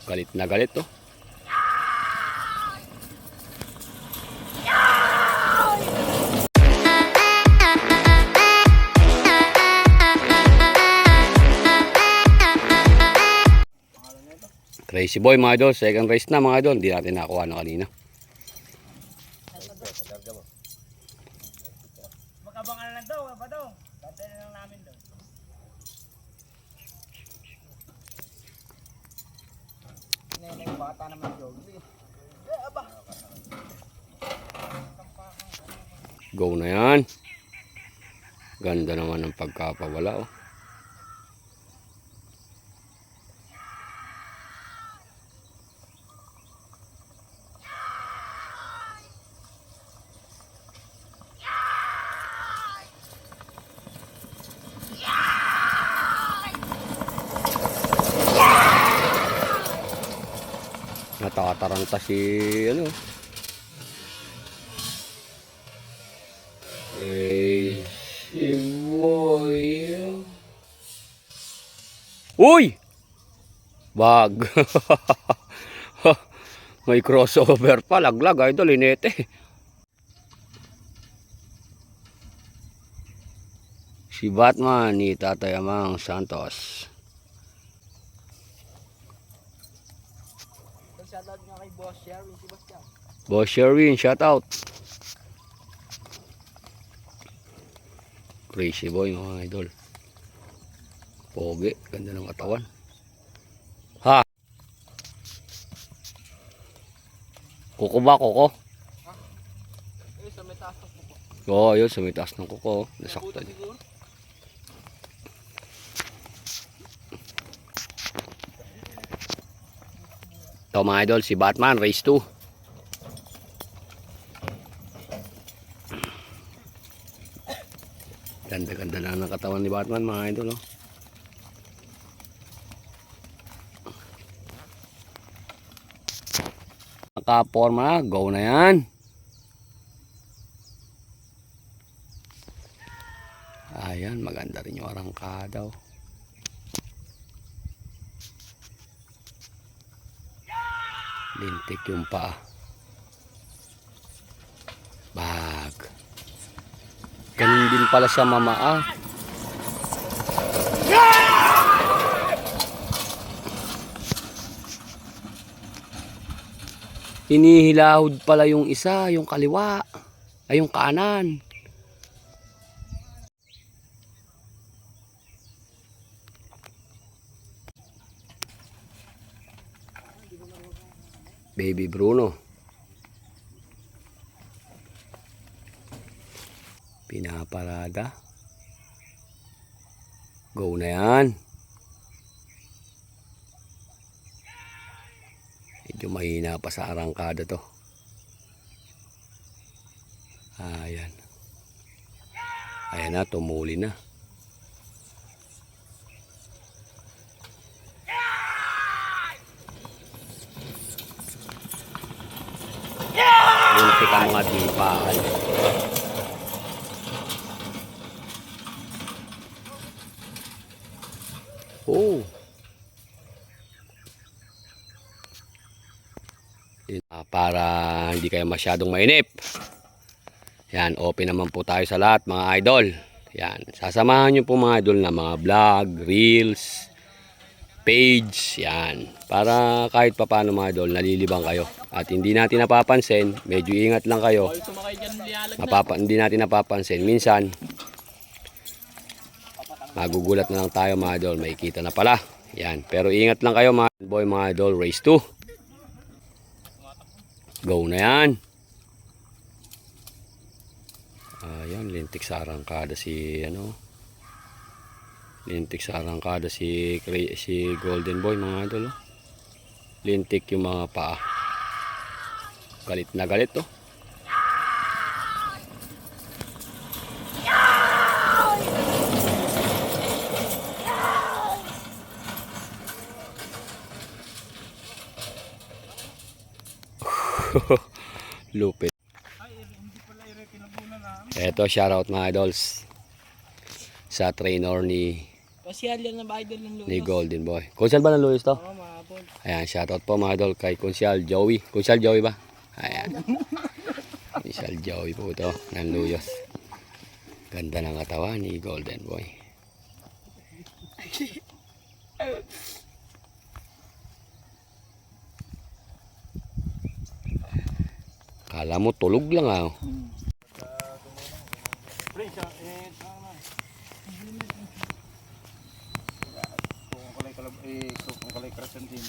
Galit na galit to. Crazy boy mga idol, second race na mga idol, hindi natin nakuha na kanina. Magabangan na lang daw, ba daw? Dadali lang namin daw. Neneng bata naman jogli. Aba. Go na yan. Ganda naman ng pagkapawala oh. Natakataranta si ano. Si boy. Uy! Bag. May crossover pa, laglag idol, inete. Si Batman ni Tatay Amang Santos. Shoutout nga kay Boss Sherwin, si Bastian. Boss Sherwin, shout out. Crazy boy mga idol. Pogi, ganda ng katawan. Ha? Kuko ba, kuko? Ha? Eh, sa may taas ng kuko. Oo, yun, sa may taas ng kuko. Nasaktan. Ito mga idol, si Batman, race 2. Ganda-ganda na ng katawan ni Batman mga idol. Oh. Nakaporma na, go na yan. Ayan, maganda rin yung arangkada. Oh. Lintik yung paa. Bag. Ganun din pala sa mamaa. Hinihilahod pala yung isa, yung kaliwa. Ay, yung kanan. Baby Bruno. Pinaparada. Go na yan. Medyo mahina pa sa arangkada to. Ayan. Ayan na, tumuli na. Muntik ang mga dipaan. Oh. Para hindi kayo masyadong mainip. Yan, open naman po tayo sa lahat mga idol. Yan, sasamahan nyo po mga idol na mga vlog, reels, page, yan. Para kahit papaano mga idol, nalilibang kayo. At hindi natin napapansin, medyo ingat lang kayo. Hindi natin napapansin. Minsan, magugulat na lang tayo mga idol, may kita na pala. Yan, pero ingat lang kayo mga boy, mga idol, race 2. Go na yan. Ayan, lintik sa arangkada si ano. Lintik sa arangkada si Golden Boy mga idol. Oh. Lintik yung mga paa. Galit na galit to. Lupit. Eto, shoutout mga idols sa trainer ni Pasyal yan na ba idol ng Luis? Golden Boy. Kung saan ba ng Luis to? Oo, maabot. Ayan, shoutout po mga idol kay Kunsyal Joey. Kunsyal Joey ba? Ayan. Kunsyal Joey po ito, ng Luyos. Ganda ng katawan ni Golden Boy. Kala mo tulog lang ah. Pre, siya, kung kalay karasan din.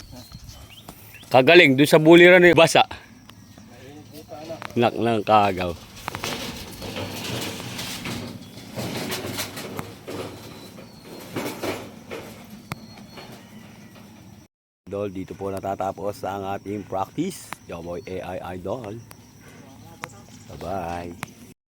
Kagaling, doon sa buliran ni basa. Nak ng kagaw. Idol, dito po natatapos ang ating practice. Joboy AI Idol. Bye-bye.